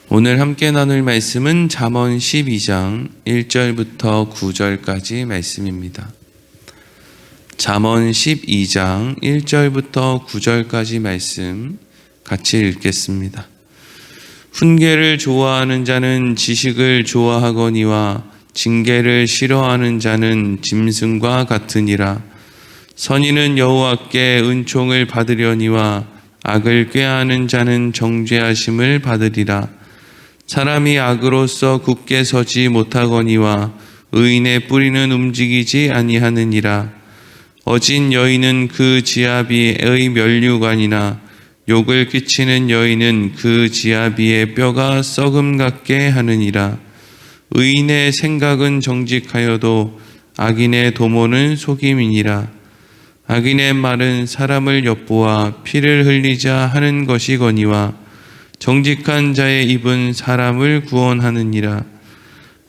오늘 함께 나눌 말씀은 잠언 12장 1절부터 9절까지 말씀입니다. 잠언 12장 1절부터 9절까지 말씀 같이 읽겠습니다. 훈계를 좋아하는 자는 지식을 좋아하거니와 징계를 싫어하는 자는 짐승과 같으니라. 선인은 여호와께 은총을 받으려니와 악을 꾀하는 자는 정죄하심을 받으리라. 사람이 악으로서 굳게 서지 못하거니와 의인의 뿌리는 움직이지 아니하느니라. 어진 여인은 그 지아비의 면류관이나 욕을 끼치는 여인은 그 지아비의 뼈가 썩음 같게 하느니라. 의인의 생각은 정직하여도 악인의 도모는 속임이니라. 악인의 말은 사람을 엿보아 피를 흘리자 하는 것이거니와 정직한 자의 입은 사람을 구원하느니라.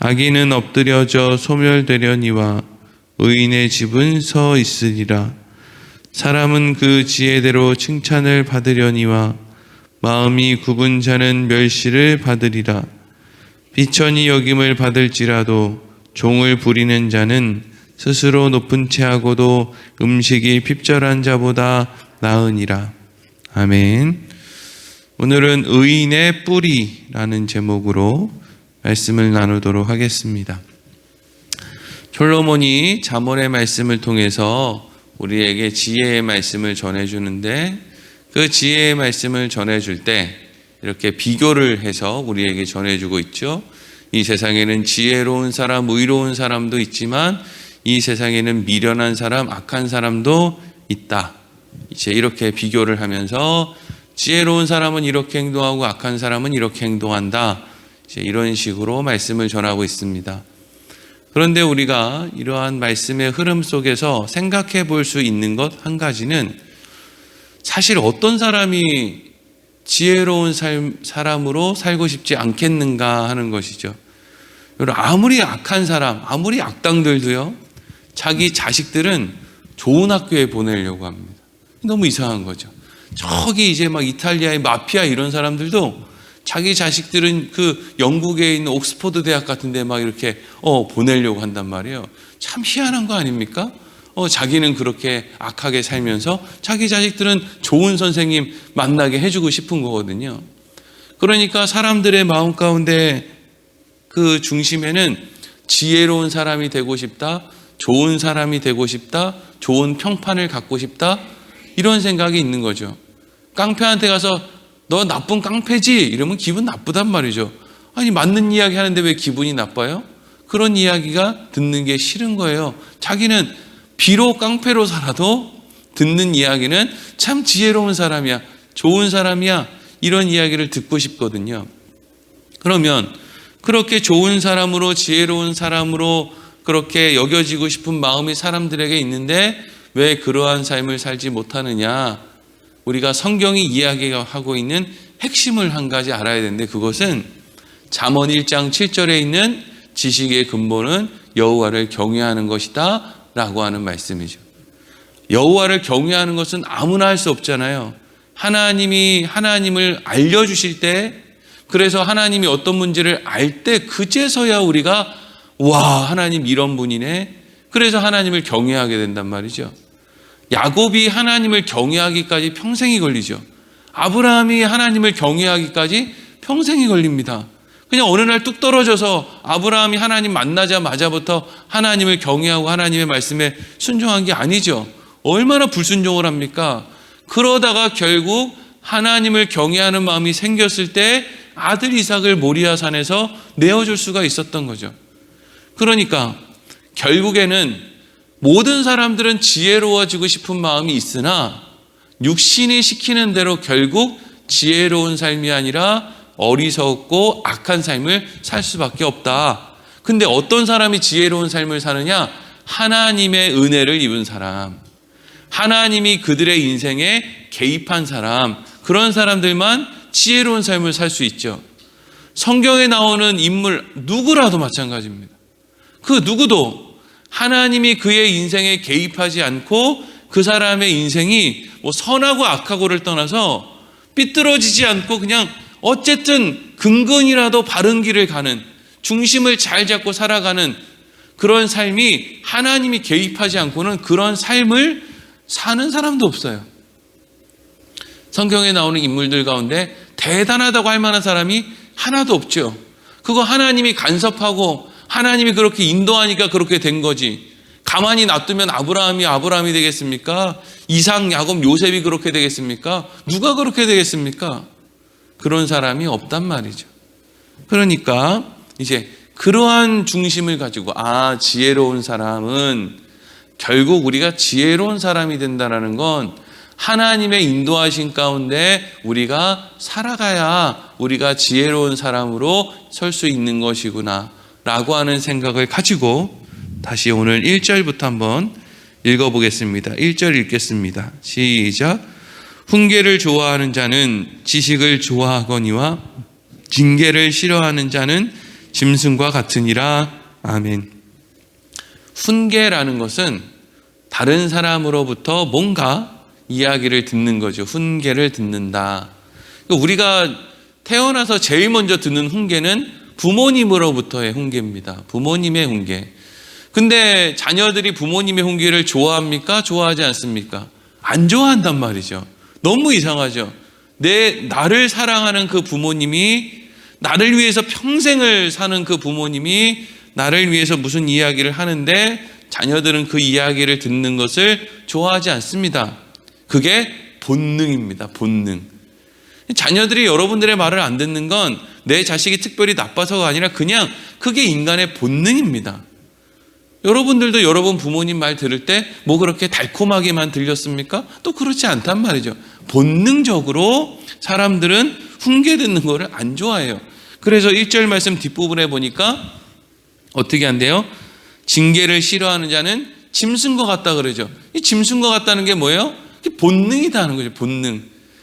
악인은 엎드려져 소멸되려니와 의인의 집은 서 있으리라. 사람은 그 지혜대로 칭찬을 받으려니와 마음이 굽은 자는 멸시를 받으리라. 비천히 여김을 받을지라도 종을 부리는 자는 스스로 높은 채하고도 음식이 핍절한 자보다 나으니라. 아멘. 오늘은 의인의 뿌리라는 제목으로 말씀을 나누도록 하겠습니다. 솔로몬이 잠언의 말씀을 통해서 우리에게 지혜의 말씀을 전해주는데, 그 지혜의 말씀을 전해줄 때 이렇게 비교를 해서 우리에게 전해주고 있죠. 이 세상에는 지혜로운 사람, 의로운 사람도 있지만 이 세상에는 미련한 사람, 악한 사람도 있다. 이제 이렇게 비교를 하면서 지혜로운 사람은 이렇게 행동하고 악한 사람은 이렇게 행동한다. 이제 이런 식으로 말씀을 전하고 있습니다. 그런데 우리가 이러한 말씀의 흐름 속에서 생각해 볼 수 있는 것 한 가지는, 사실 어떤 사람이 지혜로운 사람으로 살고 싶지 않겠는가 하는 것이죠. 아무리 악한 사람, 아무리 악당들도요, 자기 자식들은 좋은 학교에 보내려고 합니다. 너무 이상한 거죠. 저기 이제 막 이탈리아의 마피아 이런 사람들도 자기 자식들은 그 영국에 있는 옥스퍼드 대학 같은 데 막 이렇게 보내려고 한단 말이에요. 참 희한한 거 아닙니까? 자기는 그렇게 악하게 살면서 자기 자식들은 좋은 선생님 만나게 해주고 싶은 거거든요. 그러니까 사람들의 마음 가운데 그 중심에는 지혜로운 사람이 되고 싶다, 좋은 사람이 되고 싶다, 좋은 평판을 갖고 싶다, 이런 생각이 있는 거죠. 깡패한테 가서 너 나쁜 깡패지? 이러면 기분 나쁘단 말이죠. 아니, 맞는 이야기 하는데 왜 기분이 나빠요? 그런 이야기가 듣는 게 싫은 거예요. 자기는 비록 깡패로 살아도 듣는 이야기는 참 지혜로운 사람이야, 좋은 사람이야, 이런 이야기를 듣고 싶거든요. 그러면 그렇게 좋은 사람으로, 지혜로운 사람으로 그렇게 여겨지고 싶은 마음이 사람들에게 있는데 왜 그러한 삶을 살지 못하느냐? 우리가 성경이 이야기하고 있는 핵심을 한 가지 알아야 되는데, 그것은 잠언 1장 7절에 있는 지식의 근본은 여호와를 경외하는 것이다 라고 하는 말씀이죠. 여호와를 경외하는 것은 아무나 할 수 없잖아요. 하나님이 하나님을 알려주실 때, 그래서 하나님이 어떤 문제를 알 때 그제서야 우리가 와, 하나님 이런 분이네, 그래서 하나님을 경외하게 된단 말이죠. 야곱이 하나님을 경외하기까지 평생이 걸리죠. 아브라함이 하나님을 경외하기까지 평생이 걸립니다. 그냥 어느 날 뚝 떨어져서 아브라함이 하나님 만나자마자부터 하나님을 경외하고 하나님의 말씀에 순종한 게 아니죠. 얼마나 불순종을 합니까? 그러다가 결국 하나님을 경외하는 마음이 생겼을 때 아들 이삭을 모리아 산에서 내어줄 수가 있었던 거죠. 그러니까 결국에는 모든 사람들은 지혜로워지고 싶은 마음이 있으나 육신이 시키는 대로 결국 지혜로운 삶이 아니라 어리석고 악한 삶을 살 수밖에 없다. 근데 어떤 사람이 지혜로운 삶을 사느냐? 하나님의 은혜를 입은 사람, 하나님이 그들의 인생에 개입한 사람, 그런 사람들만 지혜로운 삶을 살 수 있죠. 성경에 나오는 인물 누구라도 마찬가지입니다. 그 누구도 하나님이 그의 인생에 개입하지 않고 그 사람의 인생이 뭐 선하고 악하고를 떠나서 삐뚤어지지 않고 그냥 어쨌든 근근이라도 바른 길을 가는, 중심을 잘 잡고 살아가는 그런 삶이 하나님이 개입하지 않고는 그런 삶을 사는 사람도 없어요. 성경에 나오는 인물들 가운데 대단하다고 할 만한 사람이 하나도 없죠. 그거 하나님이 간섭하고 하나님이 그렇게 인도하니까 그렇게 된 거지. 가만히 놔두면 아브라함이 되겠습니까? 이삭, 야곱, 요셉이 그렇게 되겠습니까? 누가 그렇게 되겠습니까? 그런 사람이 없단 말이죠. 그러니까 이제 그러한 중심을 가지고 지혜로운 사람은 결국 우리가 지혜로운 사람이 된다는 건 하나님의 인도하신 가운데 우리가 살아가야 우리가 지혜로운 사람으로 설 수 있는 것이구나 라고 하는 생각을 가지고 다시 오늘 1절부터 한번 읽어보겠습니다. 1절 읽겠습니다. 시작. 훈계를 좋아하는 자는 지식을 좋아하거니와 징계를 싫어하는 자는 짐승과 같으니라. 아멘. 훈계라는 것은 다른 사람으로부터 뭔가 이야기를 듣는 거죠. 훈계를 듣는다. 우리가 태어나서 제일 먼저 듣는 훈계는 부모님으로부터의 훈계입니다. 부모님의 훈계. 근데 자녀들이 부모님의 훈계를 좋아합니까? 좋아하지 않습니까? 안 좋아한단 말이죠. 너무 이상하죠. 나를 사랑하는 그 부모님이, 나를 위해서 평생을 사는 그 부모님이 나를 위해서 무슨 이야기를 하는데 자녀들은 그 이야기를 듣는 것을 좋아하지 않습니다. 그게 본능입니다. 본능. 자녀들이 여러분들의 말을 안 듣는 건 내 자식이 특별히 나빠서가 아니라 그냥 그게 인간의 본능입니다. 여러분들도 여러분 부모님 말 들을 때 뭐 그렇게 달콤하게만 들렸습니까? 또 그렇지 않단 말이죠. 본능적으로 사람들은 훈계 듣는 거를 안 좋아해요. 그래서 1절 말씀 뒷부분에 보니까 어떻게 한대요? 징계를 싫어하는 자는 짐승과 같다 그러죠. 이 짐승과 같다는 게 뭐예요? 본능이다 하는 거죠. 본능.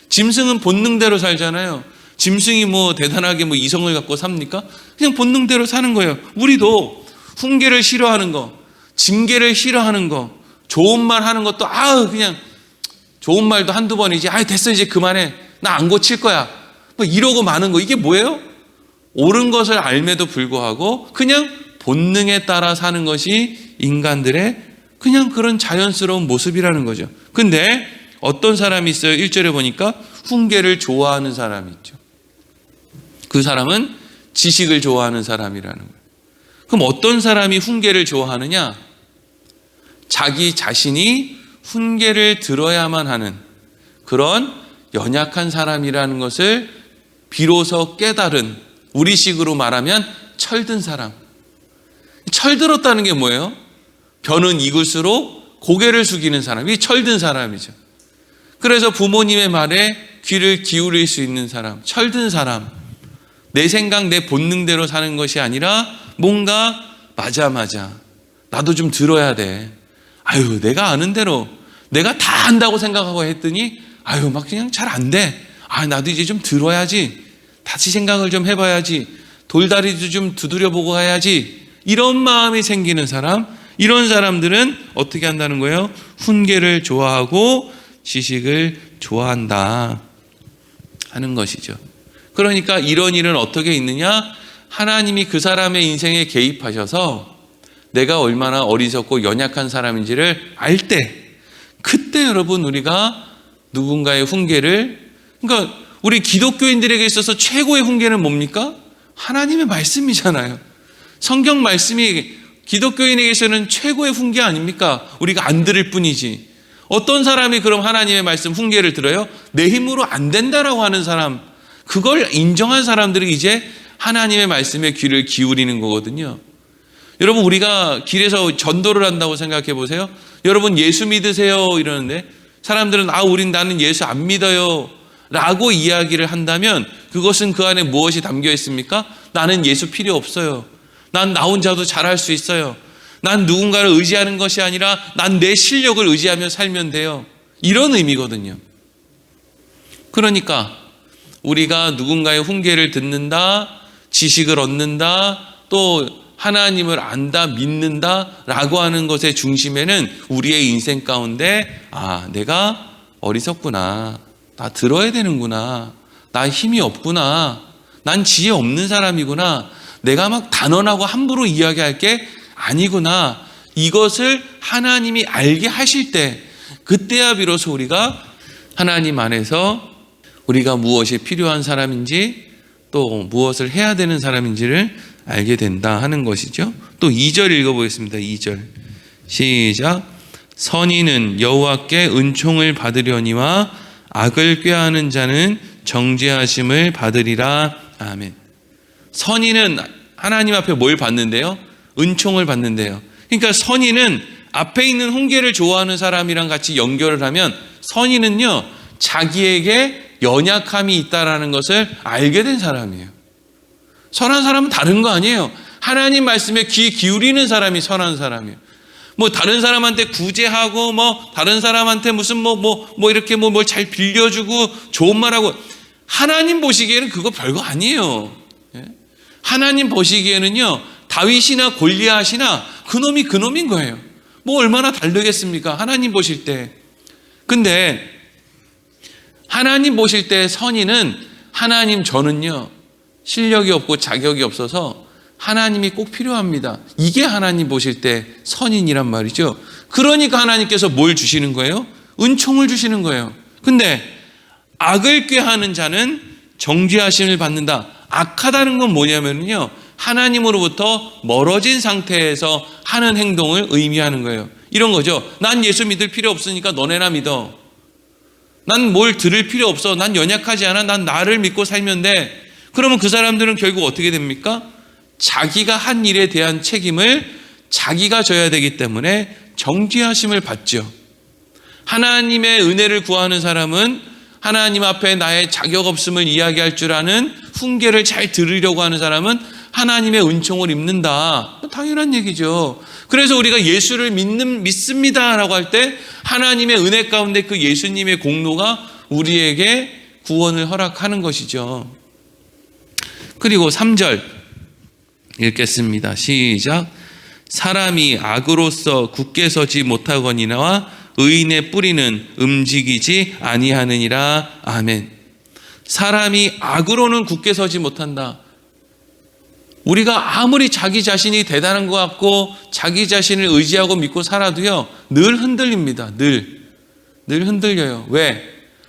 짐승은 본능대로 살잖아요. 짐승이 뭐 대단하게 뭐 이성을 갖고 삽니까? 그냥 본능대로 사는 거예요. 우리도 훈계를 싫어하는 거, 징계를 싫어하는 거, 좋은 말 하는 것도 그냥 좋은 말도 한두 번이지. 됐어 이제 그만해. 나 안 고칠 거야. 뭐 이러고 마는 거. 이게 뭐예요? 옳은 것을 알매도 불구하고 그냥 본능에 따라 사는 것이 인간들의 그냥 그런 자연스러운 모습이라는 거죠. 근데 어떤 사람이 있어요? 1절에 보니까 훈계를 좋아하는 사람이 있죠. 그 사람은 지식을 좋아하는 사람이라는 거예요. 그럼 어떤 사람이 훈계를 좋아하느냐? 자기 자신이 훈계를 들어야만 하는 그런 연약한 사람이라는 것을 비로소 깨달은, 우리식으로 말하면 철든 사람. 철들었다는 게 뭐예요? 벼는 익을수록 고개를 숙이는 사람이 철든 사람이죠. 그래서 부모님의 말에 귀를 기울일 수 있는 사람, 철든 사람. 내 생각, 내 본능대로 사는 것이 아니라 뭔가 맞아. 나도 좀 들어야 돼. 내가 아는 대로 내가 다 안다고 생각하고 했더니 막 그냥 잘 안 돼. 나도 이제 좀 들어야지. 다시 생각을 좀 해봐야지. 돌다리도 좀 두드려보고 가야지. 이런 마음이 생기는 사람, 이런 사람들은 어떻게 한다는 거예요? 훈계를 좋아하고 지식을 좋아한다 하는 것이죠. 그러니까 이런 일은 어떻게 있느냐? 하나님이 그 사람의 인생에 개입하셔서 내가 얼마나 어리석고 연약한 사람인지를 알 때, 그때 여러분 우리가 누군가의 훈계를, 그러니까 우리 기독교인들에게 있어서 최고의 훈계는 뭡니까? 하나님의 말씀이잖아요. 성경 말씀이 기독교인에게서는 최고의 훈계 아닙니까? 우리가 안 들을 뿐이지. 어떤 사람이 그럼 하나님의 말씀 훈계를 들어요? 내 힘으로 안 된다라고 하는 사람, 그걸 인정한 사람들이 이제 하나님의 말씀에 귀를 기울이는 거거든요. 여러분, 우리가 길에서 전도를 한다고 생각해 보세요. 여러분 예수 믿으세요 이러는데 사람들은 나는 예수 안 믿어요 라고 이야기를 한다면 그것은 그 안에 무엇이 담겨 있습니까? 나는 예수 필요 없어요. 난 나 혼자도 잘할 수 있어요. 난 누군가를 의지하는 것이 아니라 난 내 실력을 의지하며 살면 돼요. 이런 의미거든요. 그러니까 우리가 누군가의 훈계를 듣는다, 지식을 얻는다, 또 하나님을 안다, 믿는다 라고 하는 것의 중심에는 우리의 인생 가운데 내가 어리석구나, 나 들어야 되는구나, 나 힘이 없구나. 난 지혜 없는 사람이구나. 내가 막 단언하고 함부로 이야기할 게 아니구나. 이것을 하나님이 알게 하실 때, 그때야 비로소 우리가 하나님 안에서 우리가 무엇이 필요한 사람인지 또 무엇을 해야 되는 사람인지를 알게 된다 하는 것이죠. 또 2절 읽어보겠습니다. 2절 시작. 선인은 여호와께 은총을 받으려니와 악을 꾀하는 자는 정죄하심을 받으리라. 아멘. 선인은 하나님 앞에 뭘 받는데요? 은총을 받는데요. 그러니까 선인은 앞에 있는 훈계를 좋아하는 사람이랑 같이 연결을 하면 선인은요, 자기에게 연약함이 있다라는 것을 알게 된 사람이에요. 선한 사람은 다른 거 아니에요. 하나님 말씀에 귀 기울이는 사람이 선한 사람이에요. 뭐 다른 사람한테 구제하고 뭐 다른 사람한테 무슨 이렇게 뭘 잘 빌려주고 좋은 말하고, 하나님 보시기에는 그거 별거 아니에요. 하나님 보시기에는요, 다윗이나 골리앗이나 그놈인 거예요. 뭐 얼마나 다르겠습니까? 하나님 보실 때. 근데 하나님 보실 때 선인은, 하나님 저는요 실력이 없고 자격이 없어서 하나님이 꼭 필요합니다. 이게 하나님 보실 때 선인이란 말이죠. 그러니까 하나님께서 뭘 주시는 거예요? 은총을 주시는 거예요. 근데 악을 꾀하는 자는 정죄하심을 받는다. 악하다는 건 뭐냐면요, 하나님으로부터 멀어진 상태에서 하는 행동을 의미하는 거예요. 이런 거죠. 난 예수 믿을 필요 없으니까 너네나 믿어. 난 뭘 들을 필요 없어. 난 연약하지 않아. 난 나를 믿고 살면 돼. 그러면 그 사람들은 결국 어떻게 됩니까? 자기가 한 일에 대한 책임을 자기가 져야 되기 때문에 정죄하심을 받죠. 하나님의 은혜를 구하는 사람은 하나님 앞에 나의 자격 없음을 이야기할 줄 아는 훈계를 잘 들으려고 하는 사람은 하나님의 은총을 입는다. 당연한 얘기죠. 그래서 우리가 예수를 믿습니다라고 할 때 하나님의 은혜 가운데 그 예수님의 공로가 우리에게 구원을 허락하는 것이죠. 그리고 3절 읽겠습니다. 시작. 사람이 악으로서 굳게 서지 못하거니와 의인의 뿌리는 움직이지 아니하느니라. 아멘. 사람이 악으로는 굳게 서지 못한다. 우리가 아무리 자기 자신이 대단한 것 같고 자기 자신을 의지하고 믿고 살아도요, 늘 흔들립니다. 늘 흔들려요. 왜?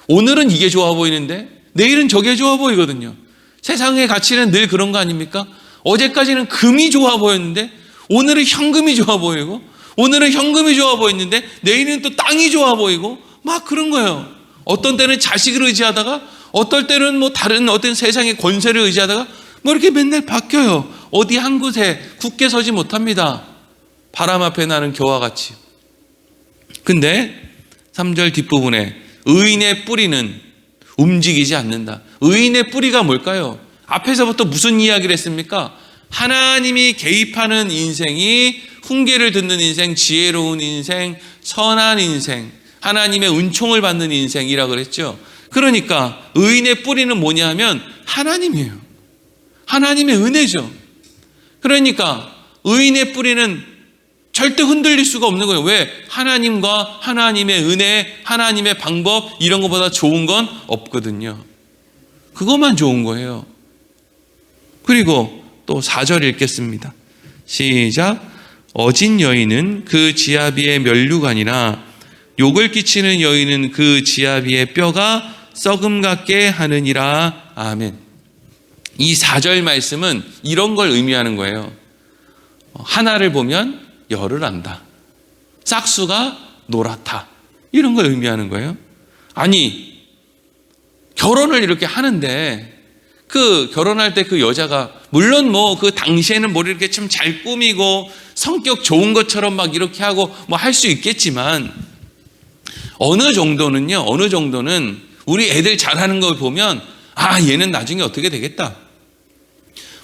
오늘은 이게 좋아 보이는데 내일은 저게 좋아 보이거든요. 세상의 가치는 늘 그런 거 아닙니까? 어제까지는 금이 좋아 보였는데 오늘은 현금이 좋아 보이고, 오늘은 현금이 좋아 보였는데 내일은 또 땅이 좋아 보이고, 막 그런 거예요. 어떤 때는 자식을 의지하다가, 어떨 때는 뭐 다른 어떤 세상의 권세를 의지하다가 뭐 이렇게 맨날 바뀌어요. 어디 한 곳에 굳게 서지 못합니다. 바람 앞에 나는 겨와 같이. 근데 3절 뒷부분에 의인의 뿌리는 움직이지 않는다. 의인의 뿌리가 뭘까요? 앞에서부터 무슨 이야기를 했습니까? 하나님이 개입하는 인생이, 훈계를 듣는 인생, 지혜로운 인생, 선한 인생, 하나님의 은총을 받는 인생이라고 그랬죠. 그러니까 의인의 뿌리는 뭐냐 하면 하나님이에요. 하나님의 은혜죠. 그러니까 의인의 뿌리는 절대 흔들릴 수가 없는 거예요. 왜? 하나님과 하나님의 은혜, 하나님의 방법, 이런 것보다 좋은 건 없거든요. 그것만 좋은 거예요. 그리고 또 4절 읽겠습니다. 시작. 어진 여인은 그 지아비의 면류관이나 욕을 끼치는 여인은 그 지아비의 뼈가 썩음 같게 하느니라. 아멘. 이 4절 말씀은 이런 걸 의미하는 거예요. 하나를 보면 열을 안다. 싹수가 노랗다. 이런 걸 의미하는 거예요. 아니, 결혼을 이렇게 하는데 그 결혼할 때 그 여자가 물론 뭐 그 당시에는 머리 이렇게 참 잘 꾸미고 성격 좋은 것처럼 막 이렇게 하고 뭐 할 수 있겠지만, 어느 정도는 우리 애들 잘하는 걸 보면, 아, 얘는 나중에 어떻게 되겠다.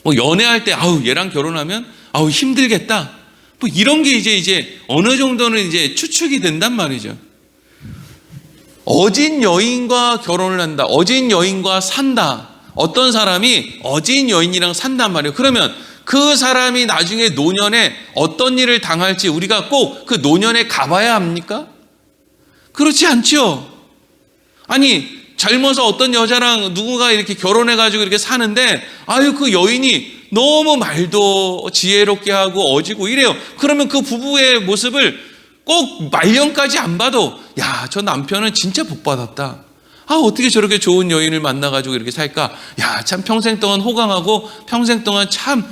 뭐 연애할 때 아우 얘랑 결혼하면 아우 힘들겠다. 뭐 이런 게 이제 어느 정도는 이제 추측이 된단 말이죠. 어진 여인과 결혼을 한다. 어진 여인과 산다. 어떤 사람이 어진 여인이랑 산단 말이에요. 그러면 그 사람이 나중에 노년에 어떤 일을 당할지 우리가 꼭 그 노년에 가봐야 합니까? 그렇지 않죠. 아니, 젊어서 어떤 여자랑 누군가 이렇게 결혼해가지고 이렇게 사는데, 아유, 그 여인이 너무 말도 지혜롭게 하고 어지고 이래요. 그러면 그 부부의 모습을 꼭 말년까지 안 봐도, 야, 저 남편은 진짜 복 받았다. 아, 어떻게 저렇게 좋은 여인을 만나가지고 이렇게 살까? 야, 참 평생 동안 호강하고 평생 동안 참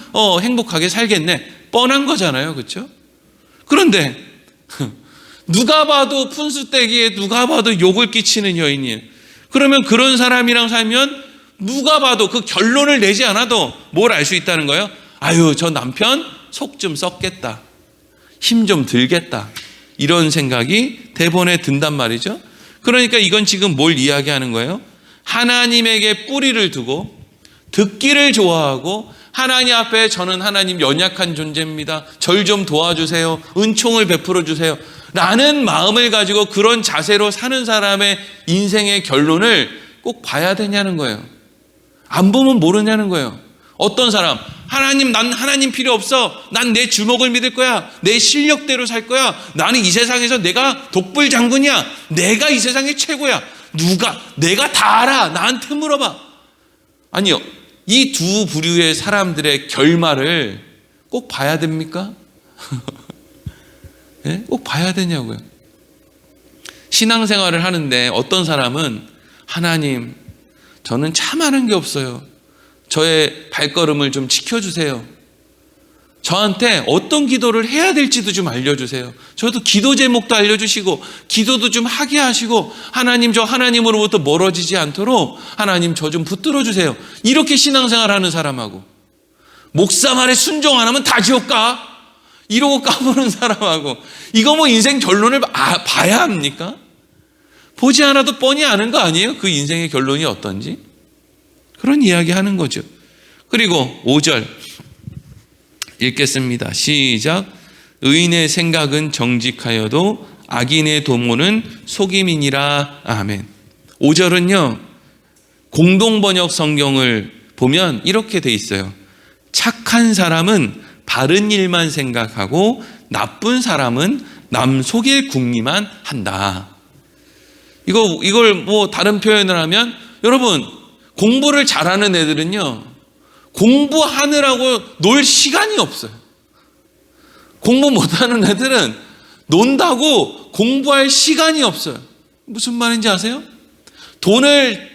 행복하게 살겠네. 뻔한 거잖아요. 그렇죠? 그런데 누가 봐도 푼수떼기에 누가 봐도 욕을 끼치는 여인이에요. 그러면 그런 사람이랑 살면 누가 봐도 그 결론을 내지 않아도 뭘 알 수 있다는 거예요? 아유, 저 남편 속 좀 썩겠다. 힘 좀 들겠다. 이런 생각이 대번에 든단 말이죠. 그러니까 이건 지금 뭘 이야기하는 거예요? 하나님에게 뿌리를 두고 듣기를 좋아하고, 하나님 앞에 저는 하나님 연약한 존재입니다. 절 좀 도와주세요. 은총을 베풀어 주세요. 라는 마음을 가지고 그런 자세로 사는 사람의 인생의 결론을 꼭 봐야 되냐는 거예요. 안 보면 모르냐는 거예요. 어떤 사람, 하나님, 난 하나님 필요 없어. 난 내 주먹을 믿을 거야. 내 실력대로 살 거야. 나는 이 세상에서 내가 독불 장군이야. 내가 이 세상의 최고야. 내가 다 알아. 나한테 물어봐. 아니요. 이 두 부류의 사람들의 결말을 꼭 봐야 됩니까? 네? 꼭 봐야 되냐고요. 신앙생활을 하는데 어떤 사람은, 하나님, 저는 참 아는 게 없어요. 저의 발걸음을 좀 지켜주세요. 저한테 어떤 기도를 해야 될지도 좀 알려주세요. 저도 기도 제목도 알려주시고 기도도 좀 하게 하시고, 하나님, 저 하나님으로부터 멀어지지 않도록 하나님 저 좀 붙들어 주세요. 이렇게 신앙생활하는 사람하고, 목사 말에 순종 안 하면 다 지옥 가, 이러고 까부는 사람하고, 이거 뭐 인생 결론을 봐야 합니까? 보지 않아도 뻔히 아는 거 아니에요? 그 인생의 결론이 어떤지? 그런 이야기 하는 거죠. 그리고 5절 읽겠습니다. 시작. 의인의 생각은 정직하여도 악인의 도모는 속임이니라. 아멘. 5절은요, 공동번역 성경을 보면 이렇게 돼 있어요. 착한 사람은 바른 일만 생각하고 나쁜 사람은 남 속일 궁리만 한다. 이걸 뭐 다른 표현을 하면, 여러분, 공부를 잘하는 애들은요, 공부하느라고 놀 시간이 없어요. 공부 못하는 애들은 논다고 공부할 시간이 없어요. 무슨 말인지 아세요? 돈을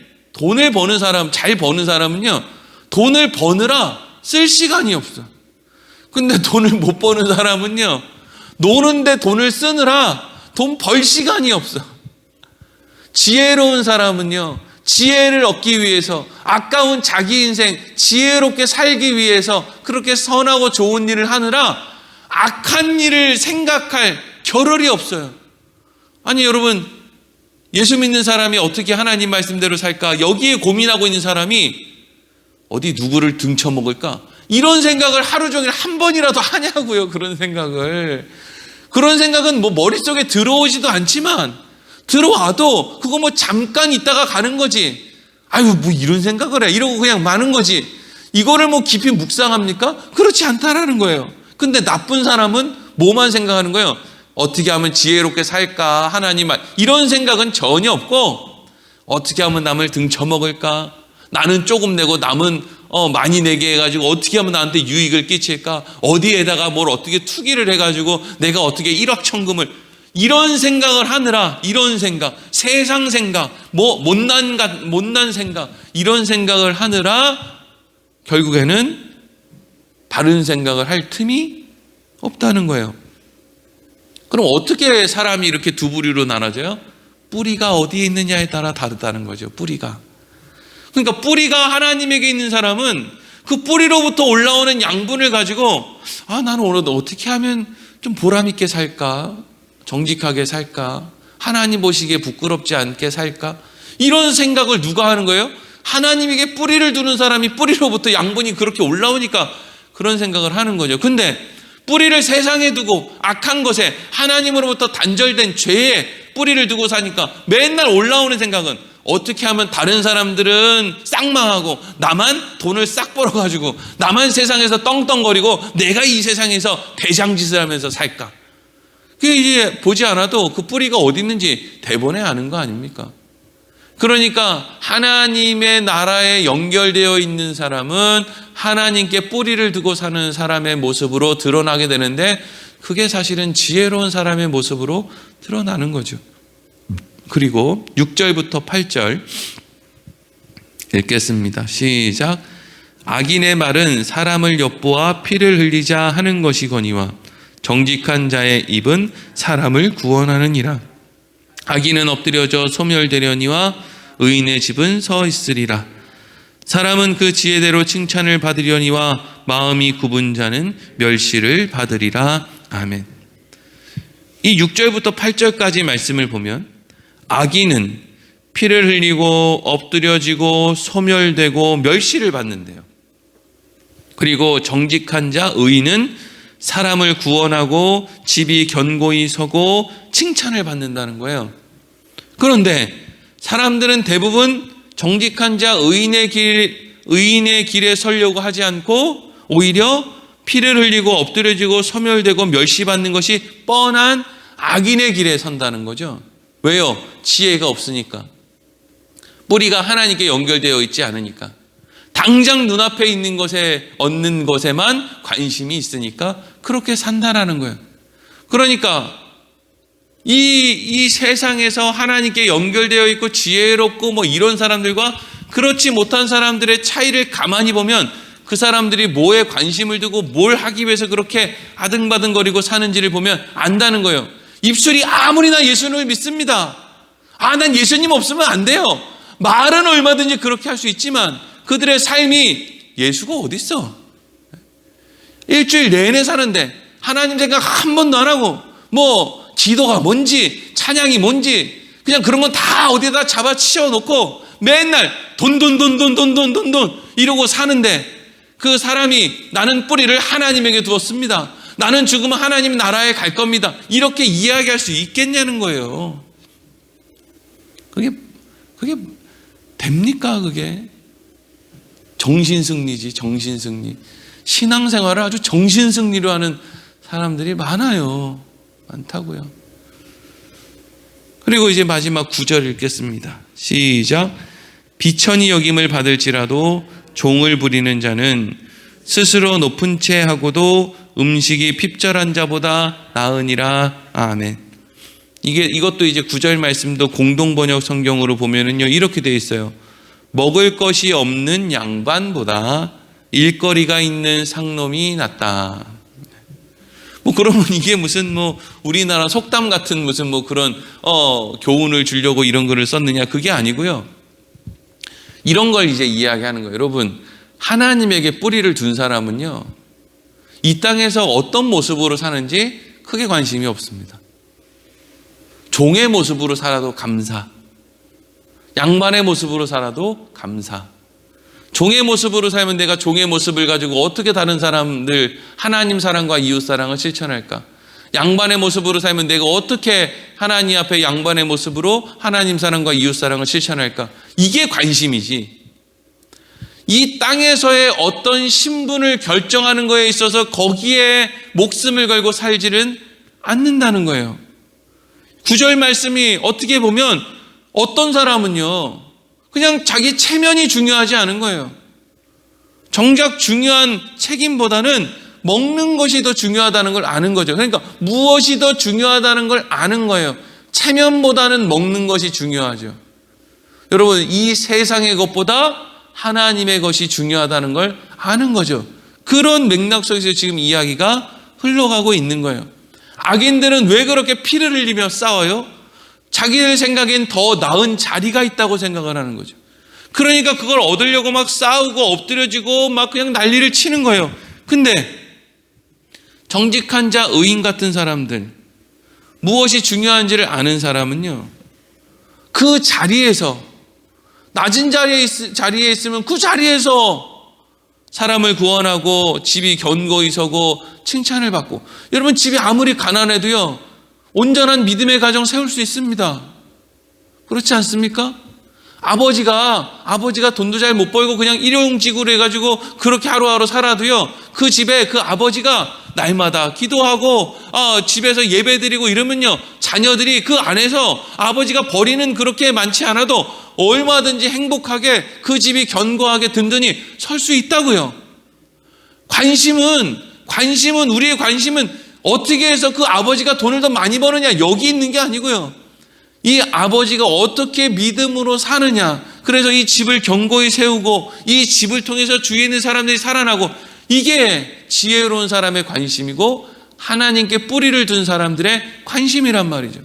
버는 사람, 잘 버는 사람은요, 돈을 버느라 쓸 시간이 없어요. 근데 돈을 못 버는 사람은요, 노는데 돈을 쓰느라 돈 벌 시간이 없어요. 지혜로운 사람은요, 지혜를 얻기 위해서, 아까운 자기 인생 지혜롭게 살기 위해서 그렇게 선하고 좋은 일을 하느라 악한 일을 생각할 겨를이 없어요. 아니, 여러분, 예수 믿는 사람이 어떻게 하나님 말씀대로 살까, 여기에 고민하고 있는 사람이 어디 누구를 등쳐먹을까, 이런 생각을 하루 종일 한 번이라도 하냐고요. 그런 생각은 뭐 머릿속에 들어오지도 않지만, 들어와도 그거 뭐 잠깐 있다가 가는 거지. 아유, 뭐 이런 생각을 해, 이러고 그냥 마는 거지. 이거를 뭐 깊이 묵상합니까? 그렇지 않다라는 거예요. 근데 나쁜 사람은 뭐만 생각하는 거예요? 어떻게 하면 지혜롭게 살까, 하나님 말, 이런 생각은 전혀 없고, 어떻게 하면 남을 등쳐먹을까, 나는 조금 내고 남은 많이 내게 해가지고 어떻게 하면 나한테 유익을 끼칠까, 어디에다가 뭘 어떻게 투기를 해가지고 내가 어떻게 일확천금을, 이런 생각을 하느라, 이런 생각, 세상 생각, 뭐 못난 생각, 이런 생각을 하느라 결국에는 바른 생각을 할 틈이 없다는 거예요. 그럼 어떻게 사람이 이렇게 두 부류로 나눠져요? 뿌리가 어디에 있느냐에 따라 다르다는 거죠. 뿌리가. 그러니까 뿌리가 하나님에게 있는 사람은 그 뿌리로부터 올라오는 양분을 가지고, 나는 오늘 어떻게 하면 좀 보람 있게 살까, 정직하게 살까, 하나님 보시기에 부끄럽지 않게 살까, 이런 생각을 누가 하는 거예요? 하나님에게 뿌리를 두는 사람이 뿌리로부터 양분이 그렇게 올라오니까 그런 생각을 하는 거죠. 근데 뿌리를 세상에 두고 악한 것에, 하나님으로부터 단절된 죄에 뿌리를 두고 사니까 맨날 올라오는 생각은, 어떻게 하면 다른 사람들은 쌍망하고 나만 돈을 싹 벌어가지고 나만 세상에서 떵떵거리고 내가 이 세상에서 대장짓을 하면서 살까. 그게 이제 보지 않아도 그 뿌리가 어디 있는지 대번에 아는 거 아닙니까? 그러니까 하나님의 나라에 연결되어 있는 사람은 하나님께 뿌리를 두고 사는 사람의 모습으로 드러나게 되는데, 그게 사실은 지혜로운 사람의 모습으로 드러나는 거죠. 그리고 6절부터 8절 읽겠습니다. 시작. 악인의 말은 사람을 엿보아 피를 흘리자 하는 것이거니와 정직한 자의 입은 사람을 구원하느니라. 악인은 엎드려져 소멸되려니와 의인의 집은 서 있으리라. 사람은 그 지혜대로 칭찬을 받으려니와 마음이 굽은 자는 멸시를 받으리라. 아멘. 이 6절부터 8절까지 말씀을 보면 악인은 피를 흘리고 엎드려지고 소멸되고 멸시를 받는데요. 그리고 정직한 자 의인은 사람을 구원하고 집이 견고히 서고 칭찬을 받는다는 거예요. 그런데 사람들은 대부분 정직한 자 의인의 길에 서려고 하지 않고 오히려 피를 흘리고 엎드려지고 소멸되고 멸시받는 것이 뻔한 악인의 길에 선다는 거죠. 왜요? 지혜가 없으니까. 뿌리가 하나님께 연결되어 있지 않으니까. 당장 눈앞에 있는 것에 얻는 것에만 관심이 있으니까 그렇게 산다라는 거예요. 그러니까 이 세상에서 하나님께 연결되어 있고 지혜롭고 뭐 이런 사람들과 그렇지 못한 사람들의 차이를 가만히 보면 그 사람들이 뭐에 관심을 두고 뭘 하기 위해서 그렇게 아등바등거리고 사는지를 보면 안다는 거예요. 입술이 아무리 나 예수님을 믿습니다. 난 예수님 없으면 안 돼요. 말은 얼마든지 그렇게 할 수 있지만 그들의 삶이 예수가 어디 있어? 일주일 내내 사는데 하나님 생각 한 번도 안 하고 뭐 기도가 뭔지 찬양이 뭔지 그냥 그런 건 다 어디에다 잡아치워 놓고 맨날 돈 이러고 사는데 그 사람이 나는 뿌리를 하나님에게 두었습니다. 나는 죽으면 하나님 나라에 갈 겁니다. 이렇게 이야기할 수 있겠냐는 거예요. 그게 됩니까? 그게 정신승리지. 정신승리. 신앙생활을 아주 정신승리로 하는 사람들이 많다고요. 그리고 이제 마지막 9절 읽겠습니다. 시작. 비천히 여김을 받을지라도 종을 부리는 자는 스스로 높은 채 하고도 음식이 핍절한 자보다 나으니라. 아멘. 이것도 이제 9절 말씀도 공동번역 성경으로 보면은요, 이렇게 되어 있어요. 먹을 것이 없는 양반보다 일거리가 있는 상놈이 낫다. 뭐 그러면 이게 무슨 우리나라 속담 같은 무슨 그런 교훈을 주려고 이런 글을 썼느냐, 그게 아니고요. 이런 걸 이제 이야기하는 거예요. 여러분, 하나님에게 뿌리를 둔 사람은요, 이 땅에서 어떤 모습으로 사는지 크게 관심이 없습니다. 종의 모습으로 살아도 감사, 양반의 모습으로 살아도 감사. 종의 모습으로 살면 내가 종의 모습을 가지고 어떻게 다른 사람들 하나님 사랑과 이웃 사랑을 실천할까? 양반의 모습으로 살면 내가 어떻게 하나님 앞에 양반의 모습으로 하나님 사랑과 이웃 사랑을 실천할까? 이게 관심이지. 이 땅에서의 어떤 신분을 결정하는 거에 있어서 거기에 목숨을 걸고 살지는 않는다는 거예요. 9절 말씀이 어떻게 보면 어떤 사람은요, 그냥 자기 체면이 중요하지 않은 거예요. 정작 중요한 책임보다는 먹는 것이 더 중요하다는 걸 아는 거죠. 그러니까 무엇이 더 중요하다는 걸 아는 거예요. 체면보다는 먹는 것이 중요하죠. 여러분, 이 세상의 것보다 하나님의 것이 중요하다는 걸 아는 거죠. 그런 맥락 속에서 지금 이야기가 흘러가고 있는 거예요. 악인들은 왜 그렇게 피를 흘리며 싸워요? 자기들 생각엔 더 나은 자리가 있다고 생각을 하는 거죠. 그러니까 그걸 얻으려고 막 싸우고 엎드려지고 막 그냥 난리를 치는 거예요. 근데 정직한 자, 의인 같은 사람들, 무엇이 중요한지를 아는 사람은요, 그 자리에서, 낮은 자리에 있으면 그 자리에서 사람을 구원하고 집이 견고히 서고 칭찬을 받고, 여러분, 집이 아무리 가난해도요, 온전한 믿음의 가정 세울 수 있습니다. 그렇지 않습니까? 아버지가 돈도 잘 못 벌고 그냥 일용직으로 해가지고 그렇게 하루하루 살아도요, 그 집에 그 아버지가 날마다 기도하고 집에서 예배드리고 이러면요, 자녀들이 그 안에서 아버지가 버리는 그렇게 많지 않아도 얼마든지 행복하게 그 집이 견고하게 든든히 설 수 있다고요. 우리의 관심은 어떻게 해서 그 아버지가 돈을 더 많이 버느냐, 여기 있는 게 아니고요. 이 아버지가 어떻게 믿음으로 사느냐, 그래서 이 집을 견고히 세우고 이 집을 통해서 주위에 있는 사람들이 살아나고, 이게 지혜로운 사람의 관심이고 하나님께 뿌리를 둔 사람들의 관심이란 말이죠.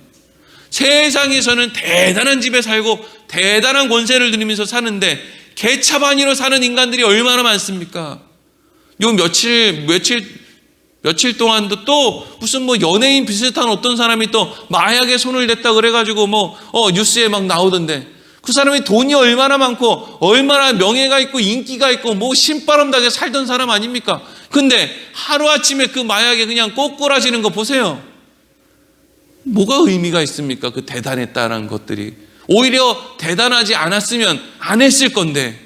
세상에서는 대단한 집에 살고 대단한 권세를 누리면서 사는데 개차반이로 사는 인간들이 얼마나 많습니까? 요 며칠 동안도 또 무슨 연예인 비슷한 어떤 사람이 또 마약에 손을 댔다 그래가지고 뉴스에 막 나오던데, 그 사람이 돈이 얼마나 많고 얼마나 명예가 있고 인기가 있고 신바람나게 살던 사람 아닙니까? 근데 하루아침에 그 마약에 그냥 꼬꾸라지는 거 보세요. 뭐가 의미가 있습니까? 그 대단했다는 것들이. 오히려 대단하지 않았으면 안 했을 건데,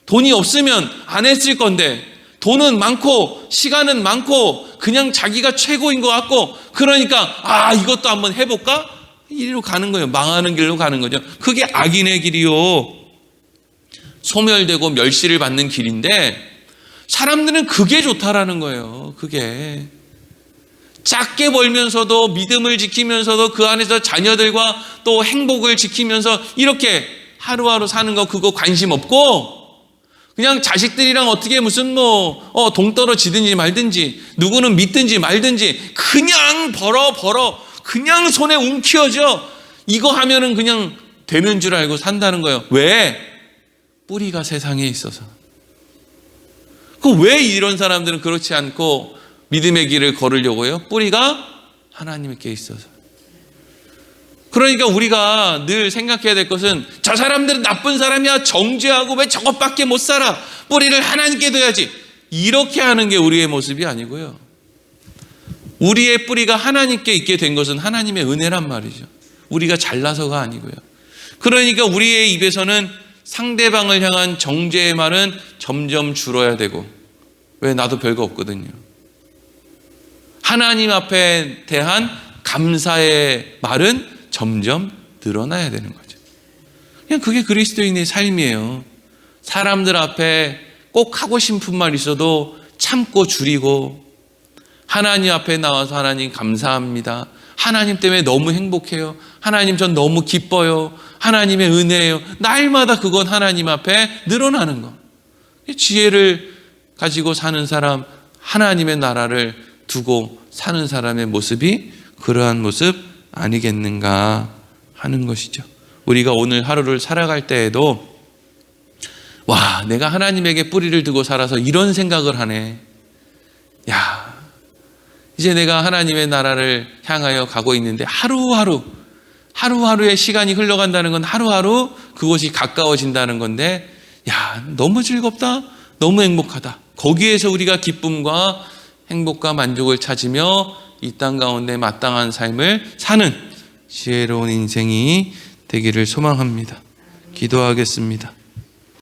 돈이 없으면 안 했을 건데, 돈은 많고 시간은 많고 그냥 자기가 최고인 것 같고, 그러니까 이것도 한번 해볼까? 이리로 가는 거예요. 망하는 길로 가는 거죠. 그게 악인의 길이요, 소멸되고 멸시를 받는 길인데, 사람들은 그게 좋다라는 거예요. 그게 작게 벌면서도 믿음을 지키면서도 그 안에서 자녀들과 또 행복을 지키면서 이렇게 하루하루 사는 거, 그거 관심 없고, 그냥 자식들이랑 어떻게 무슨 동떨어지든지 말든지, 누구는 믿든지 말든지 그냥 벌어 그냥 손에 움켜져, 이거 하면은 그냥 되는 줄 알고 산다는 거예요. 왜? 뿌리가 세상에 있어서. 왜 이런 사람들은 그렇지 않고 믿음의 길을 걸으려고요? 뿌리가 하나님께 있어서. 그러니까 우리가 늘 생각해야 될 것은, 저 사람들은 나쁜 사람이야, 정죄하고 왜 저것밖에 못 살아, 뿌리를 하나님께 둬야지, 이렇게 하는 게 우리의 모습이 아니고요. 우리의 뿌리가 하나님께 있게 된 것은 하나님의 은혜란 말이죠. 우리가 잘나서가 아니고요. 그러니까 우리의 입에서는 상대방을 향한 정죄의 말은 점점 줄어야 되고, 왜? 나도 별거 없거든요. 하나님 앞에 대한 감사의 말은 점점 늘어나야 되는 거죠. 그냥 그게 그리스도인의 삶이에요. 사람들 앞에 꼭 하고 싶은 말 있어도 참고 줄이고, 하나님 앞에 나와서 하나님 감사합니다, 하나님 때문에 너무 행복해요, 하나님 전 너무 기뻐요, 하나님의 은혜예요, 날마다 그건 하나님 앞에 늘어나는 거. 지혜를 가지고 사는 사람, 하나님의 나라를 두고 사는 사람의 모습이 그러한 모습 아니겠는가 하는 것이죠. 우리가 오늘 하루를 살아갈 때에도, 내가 하나님에게 뿌리를 두고 살아서 이런 생각을 하네, 이제 내가 하나님의 나라를 향하여 가고 있는데 하루하루의 시간이 흘러간다는 건 하루하루 그것이 가까워진다는 건데, 너무 즐겁다, 너무 행복하다. 거기에서 우리가 기쁨과 행복과 만족을 찾으며 이 땅 가운데 마땅한 삶을 사는 지혜로운 인생이 되기를 소망합니다. 기도하겠습니다.